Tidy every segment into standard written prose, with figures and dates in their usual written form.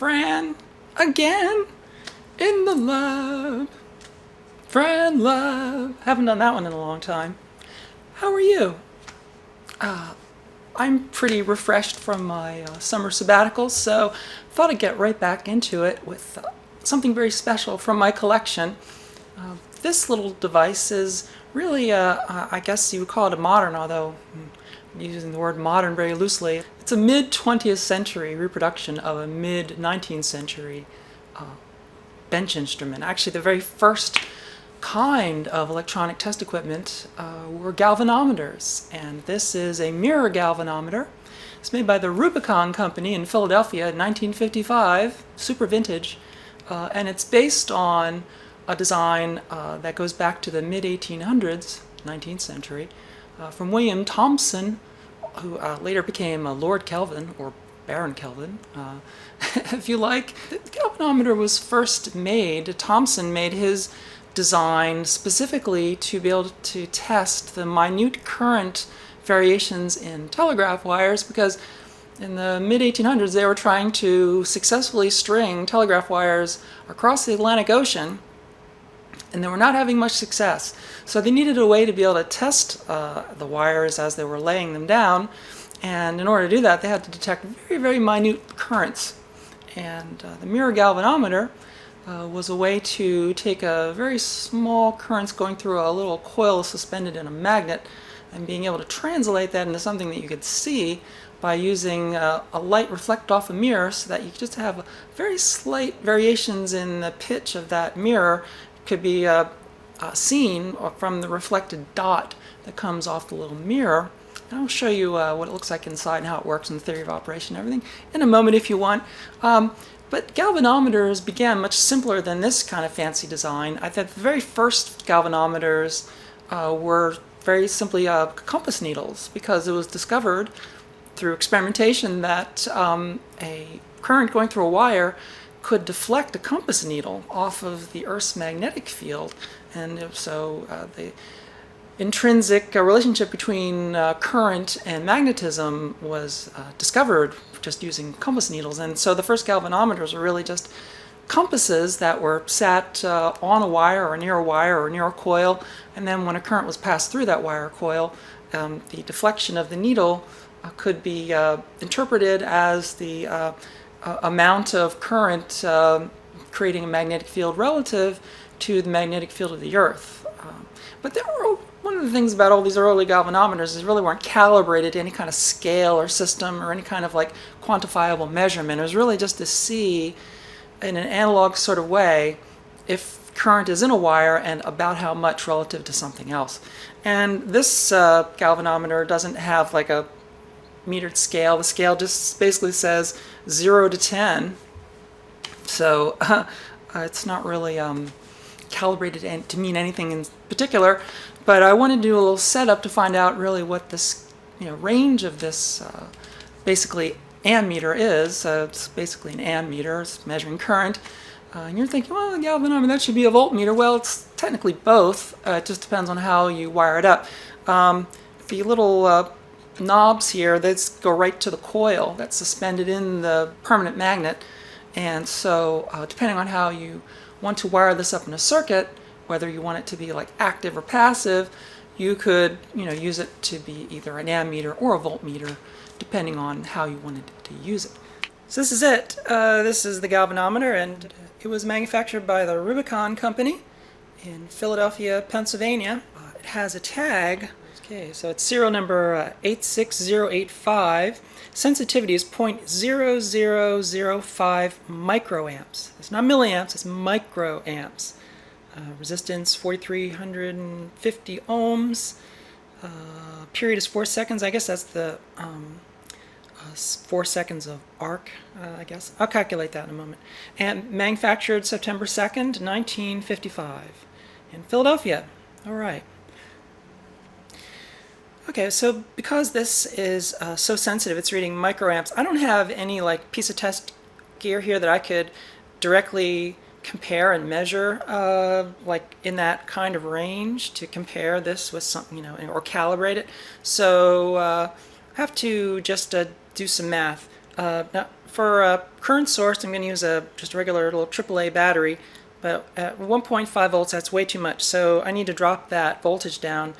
Fran again in the lab. Fran lab. Haven't done that one in a long time. How are you? I'm pretty refreshed from my summer sabbatical, so thought I'd get right back into it with something very special from my collection. This little device is really, I guess you would call it a modern, although I'm using the word modern very loosely. It's a mid-20th century reproduction of a mid-19th century bench instrument. Actually, the very first kind of electronic test equipment were galvanometers, and this is a mirror galvanometer. It's made by the Rubicon Company in Philadelphia in 1955, super vintage, and it's based on a design that goes back to the mid-1800s, 19th century, from William Thomson, who later became Lord Kelvin, or Baron Kelvin, if you like. The galvanometer was first made, Thomson made his design specifically to be able to test the minute current variations in telegraph wires, because in the mid-1800s they were trying to successfully string telegraph wires across the Atlantic Ocean, and they were not having much success. So they needed a way to be able to test the wires as they were laying them down, and in order to do that they had to detect very, very minute currents. And the mirror galvanometer was a way to take a very small currents going through a little coil suspended in a magnet and being able to translate that into something that you could see by using a light reflect off a mirror, so that you could just have very slight variations in the pitch of that mirror could be seen from the reflected dot that comes off the little mirror. And I'll show you what it looks like inside and how it works and the theory of operation and everything in a moment if you want. But galvanometers began much simpler than this kind of fancy design. I think the very first galvanometers were very simply compass needles, because it was discovered through experimentation that a current going through a wire could deflect a compass needle off of the Earth's magnetic field. And so the intrinsic relationship between current and magnetism was discovered just using compass needles. And so the first galvanometers were really just compasses that were sat on a wire or near a coil, and then when a current was passed through that wire or coil, the deflection of the needle could be interpreted as the amount of current creating a magnetic field relative to the magnetic field of the Earth. But there were one of the things about all these early galvanometers is they really weren't calibrated to any kind of scale or system or any kind of like quantifiable measurement. It was really just to see in an analog sort of way if current is in a wire and about how much relative to something else. And this galvanometer doesn't have like a metered scale. The scale just basically says 0 to 10. So it's not really calibrated to mean anything in particular, but I wanted to do a little setup to find out really what this range of this basically ammeter is. It's basically an ammeter, it's measuring current. And you're thinking, well, the galvanometer, that should be a voltmeter. Well, it's technically both. It just depends on how you wire it up. The little knobs here, they go right to the coil that's suspended in the permanent magnet. And so depending on how you want to wire this up in a circuit, whether you want it to be like active or passive, you could use it to be either an ammeter or a voltmeter, depending on how you wanted to use it. So this is it. This is the galvanometer, and it was manufactured by the Rubicon Company in Philadelphia, Pennsylvania. It has a tag. Okay, so it's serial number 86085. Sensitivity is 0.0005 microamps. It's not milliamps, it's microamps. Resistance 4,350 ohms. Period is 4 seconds. I guess that's the 4 seconds of arc, I guess. I'll calculate that in a moment. And manufactured September 2nd, 1955 in Philadelphia. All right. Okay, so because this is so sensitive, it's reading microamps, I don't have any like piece of test gear here that I could directly compare and measure like in that kind of range to compare this with something, or calibrate it. So I have to just do some math. Now, For a current source, I'm going to use just a regular little AAA battery, but at 1.5 volts, that's way too much. So I need to drop that voltage down,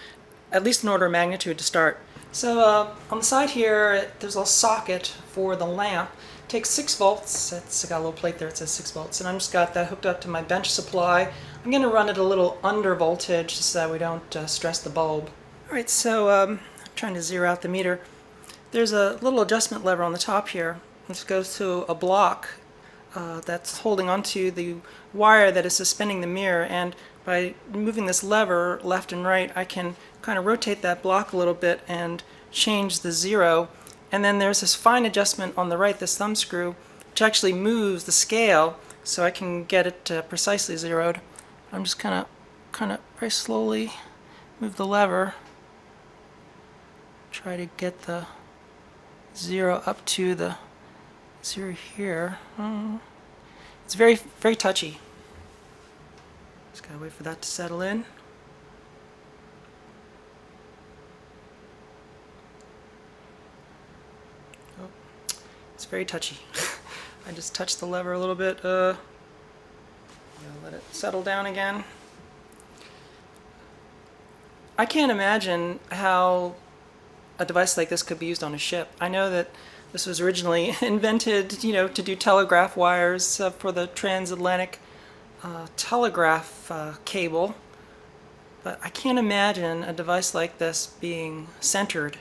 at least an order of magnitude to start. So on the side here, there's a little socket for the lamp. It takes 6 volts. It's got a little plate there. It says 6 volts, and I've just got that hooked up to my bench supply. I'm going to run it a little under voltage so that we don't stress the bulb. All right, so I'm trying to zero out the meter. There's a little adjustment lever on the top here. This goes to a block that's holding onto the wire that is suspending the mirror, and by moving this lever left and right, I can kind of rotate that block a little bit and change the zero. And then there's this fine adjustment on the right, this thumb screw, which actually moves the scale so I can get it precisely zeroed. I'm just kind of very slowly move the lever, try to get the zero up to the zero here. It's very, very touchy. Just gotta wait for that to settle in. Oh, it's very touchy. I just touched the lever a little bit. Let it settle down again. I can't imagine how a device like this could be used on a ship. I know that this was originally invented, to do telegraph wires for the transatlantic telegraph cable, but I can't imagine a device like this being centered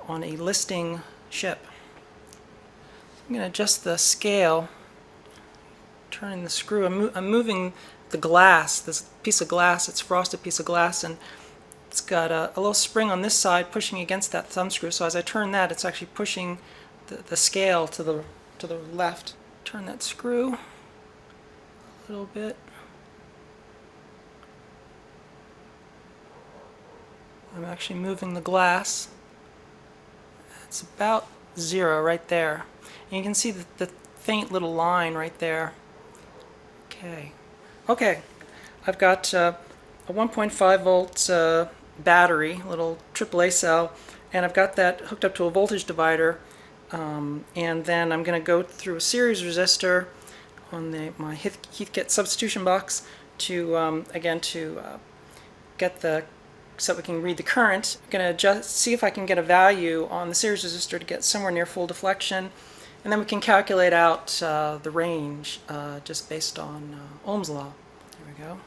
on a listing ship. I'm going to adjust the scale, turning the screw. I'm moving the glass, this piece of glass. It's a frosted piece of glass, and it's got a little spring on this side pushing against that thumb screw. So as I turn that, it's actually pushing the scale to the left. Turn that screw a little bit. I'm actually moving the glass. It's about zero right there. And you can see the faint little line right there. Okay. I've got a 1.5 volt battery, little AAA cell, and I've got that hooked up to a voltage divider. And then I'm going to go through a series resistor on my Heathkit substitution box to get so we can read the current. I'm going to see if I can get a value on the series resistor to get somewhere near full deflection, and then we can calculate out the range just based on Ohm's law. There we go.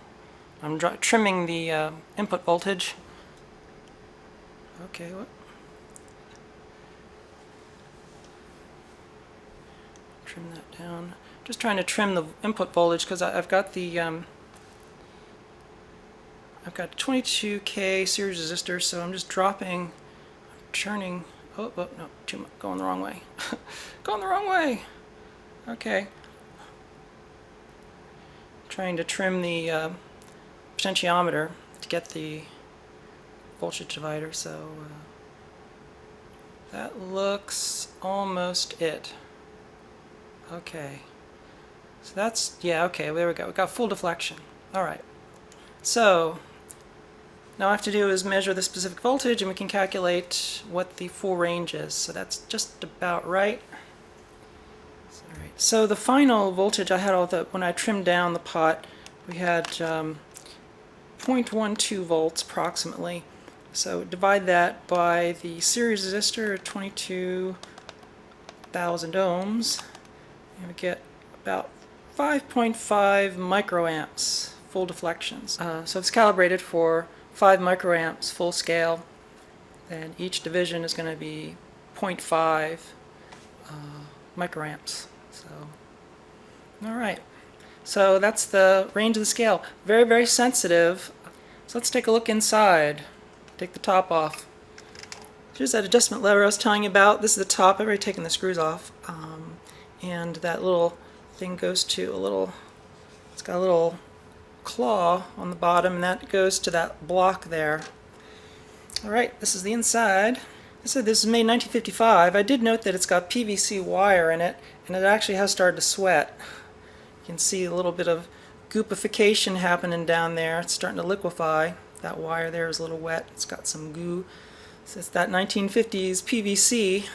I'm trimming the input voltage. Okay, what? Trim that down. Just trying to trim the input voltage because I've got the I've got 22K series resistor, so I'm just dropping, turning. Oh no, too much. Going the wrong way. Going the wrong way. Okay. Trying to trim the potentiometer to get the voltage divider, so that looks almost it. Okay. So that's, yeah, okay, there we go. We got full deflection. Alright. So now all I have to do is measure the specific voltage and we can calculate what the full range is. So that's just about right. Alright. So the final voltage I had when I trimmed down the pot, we had 0.12 volts approximately. So divide that by the series resistor, 22,000 ohms, and we get about 5.5 microamps full deflections. So it's calibrated for 5 microamps full scale, and each division is going to be 0.5 microamps. So, all right. So that's the range of the scale. Very, very sensitive. So let's take a look inside. Take the top off. Here's that adjustment lever I was telling you about. This is the top. I've already taken the screws off. And that little thing goes to it's got a little claw on the bottom, and that goes to that block there. Alright, this is the inside. I said this is made in 1955. I did note that it's got PVC wire in it, and it actually has started to sweat. You can see a little bit of goopification happening down there. It's starting to liquefy. That wire there is a little wet. It's got some goo. So it's that 1950s PVC,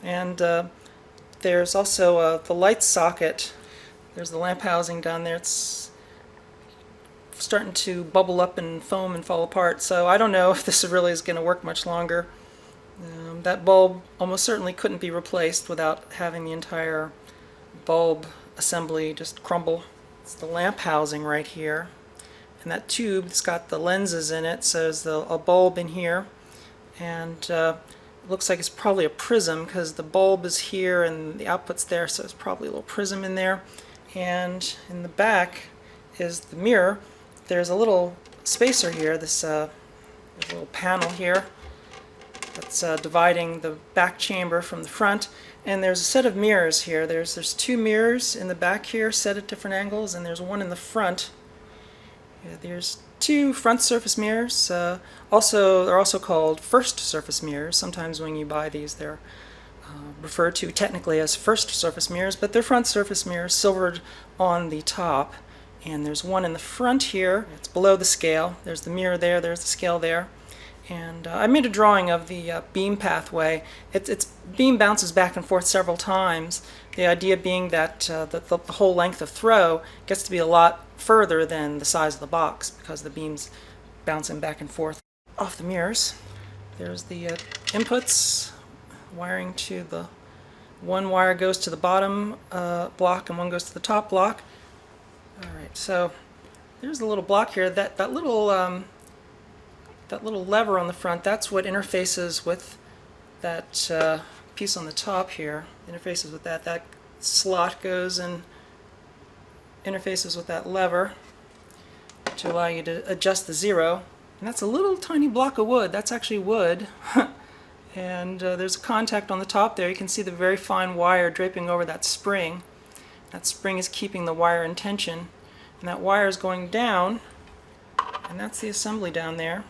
and There's also the light socket. There's the lamp housing down there. It's starting to bubble up and foam and fall apart, so I don't know if this really is going to work much longer. That bulb almost certainly couldn't be replaced without having the entire bulb assembly just crumble. It's the lamp housing right here, and that tube's got the lenses in it, so there's a bulb in here, and it looks like it's probably a prism because the bulb is here and the output's there, so it's probably a little prism in there. And in the back is the mirror. There's a little spacer here, this little panel here that's dividing the back chamber from the front, and there's a set of mirrors here. There's two mirrors in the back here set at different angles, and there's one in the front. Yeah, there's two front surface mirrors. They're also called first surface mirrors. Sometimes when you buy these, they're referred to technically as first surface mirrors, but they're front surface mirrors silvered on the top. And there's one in the front here. It's below the scale. There's the mirror there, there's the scale there. And I made a drawing of the beam pathway. Its beam bounces back and forth several times. The idea being that the whole length of throw gets to be a lot further than the size of the box because the beam's bouncing back and forth off the mirrors. There's the inputs, wiring to the one wire goes to the bottom block and one goes to the top block. Alright, so there's a little block here. That little lever on the front, that's what interfaces with that piece on the top here. Interfaces with that. That slot goes and interfaces with that lever to allow you to adjust the zero. And that's a little tiny block of wood. That's actually wood. And there's a contact on the top there. You can see the very fine wire draping over that spring. That spring is keeping the wire in tension, and that wire is going down, and that's the assembly down there.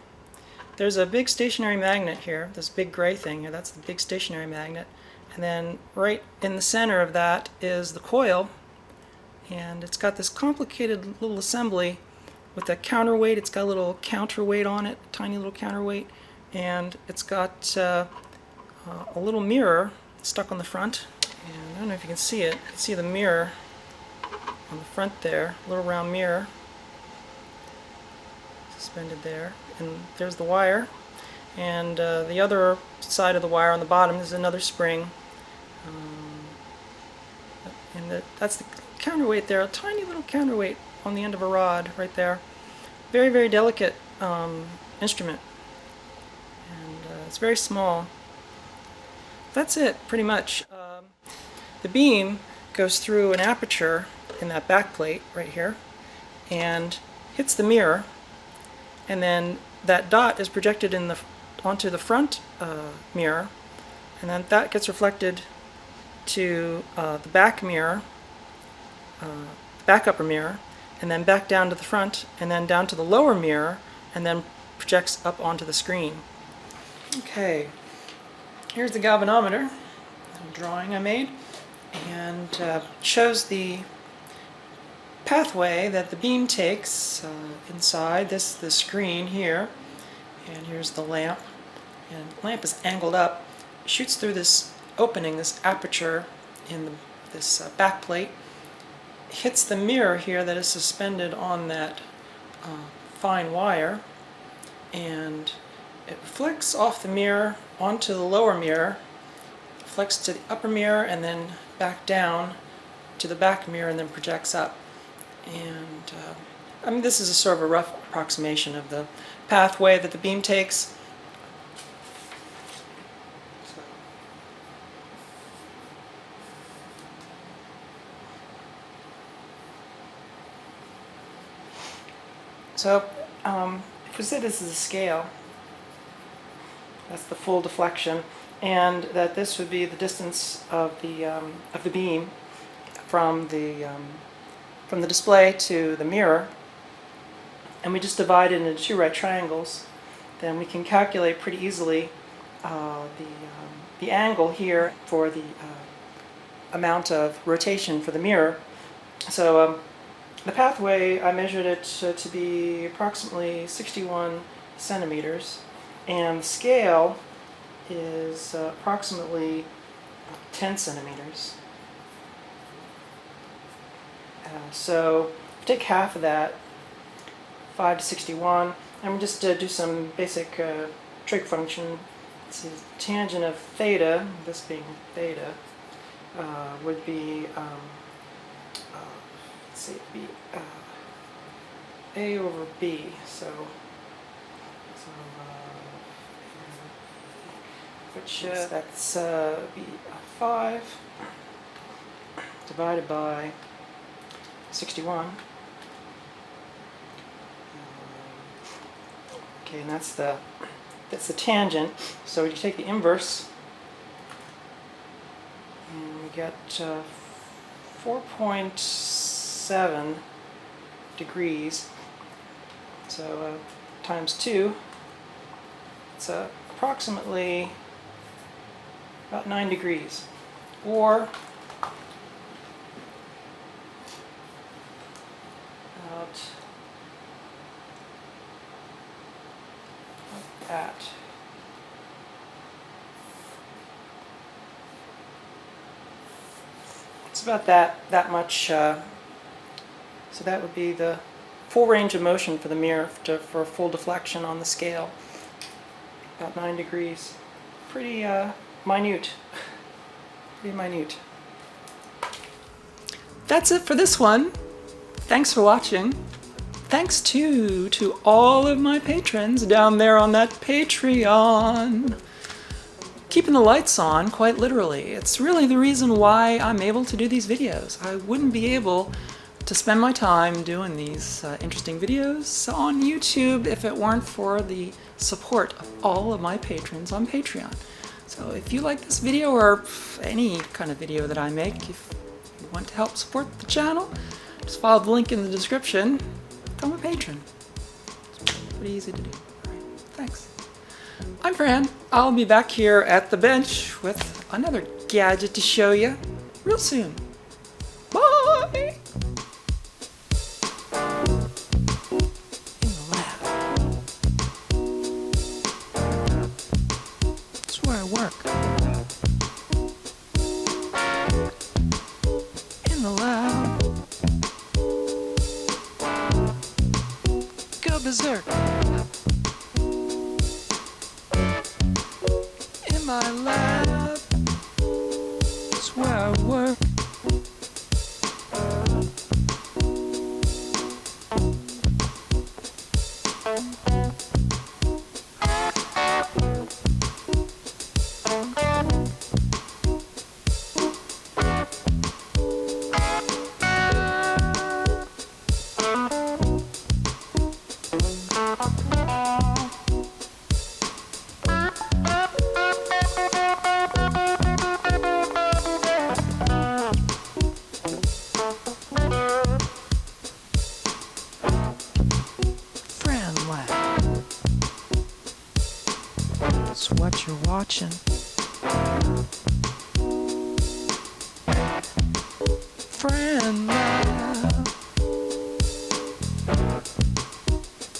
There's a big stationary magnet here, this big gray thing here, that's the big stationary magnet, and then right in the center of that is the coil, and it's got this complicated little assembly with a counterweight. It's got a little counterweight on it, tiny little counterweight, and it's got a little mirror stuck on the front. And I don't know if you can see it. You can see the mirror on the front there, a little round mirror suspended there. And there's the wire. And the other side of the wire on the bottom is another spring. And that's the counterweight there, a tiny little counterweight on the end of a rod right there. Very, very delicate instrument. And it's very small. That's it, pretty much. The beam goes through an aperture in that back plate right here and hits the mirror, and then that dot is projected onto the front mirror, and then that gets reflected to the back mirror, back upper mirror, and then back down to the front, and then down to the lower mirror, and then projects up onto the screen. Okay, here's the galvanometer, a drawing I made, and shows the pathway that the beam takes inside the screen here. And here's the lamp, and the lamp is angled up, shoots through this opening, this aperture in this back plate, hits the mirror here that is suspended on that fine wire, and it reflects off the mirror onto the lower mirror, reflects to the upper mirror, and then back down to the back mirror, and then projects up. And I mean, this is a sort of a rough approximation of the pathway that the beam takes. So if we say this is a scale, that's the full deflection, and that this would be the distance of the beam from the display to the mirror, and we just divide it into two right triangles, then we can calculate pretty easily the angle here for the amount of rotation for the mirror. So the pathway, I measured it to be approximately 61 centimeters, and the scale is approximately 10 centimeters. So take half of that, 5 to 61, and we'll just do some basic trig function. Let's see, tangent of theta, this being theta, would be, let's see, be A over B. So which that's be 5 divided by 61. Okay, and that's the tangent. So you take the inverse, and we get 4.7 degrees. So times 2, it's approximately about 9 degrees, or about like that. It's about that much. So that would be the full range of motion for the mirror for full deflection on the scale. About 9 degrees. Pretty minute. Pretty minute. That's it for this one. Thanks for watching. Thanks too to all of my patrons down there on that Patreon. Keeping the lights on, quite literally. It's really the reason why I'm able to do these videos. I wouldn't be able to spend my time doing these interesting videos on YouTube if it weren't for the support of all of my patrons on Patreon. So if you like this video or any kind of video that I make, if you want to help support the channel, just follow the link in the description. Become a patron. It's pretty easy to do. All right, thanks. I'm Fran. I'll be back here at the bench with another gadget to show you real soon. Bye! In the lab. That's where I work. In the lab. Go berserk. In my lab. That's where I work. That's what you're watching. Friend love.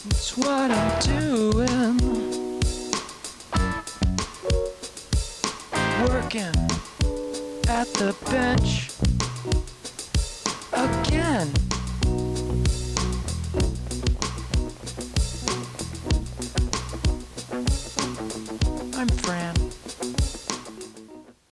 That's what I'm doing. Working at the bench again. I'm Fran.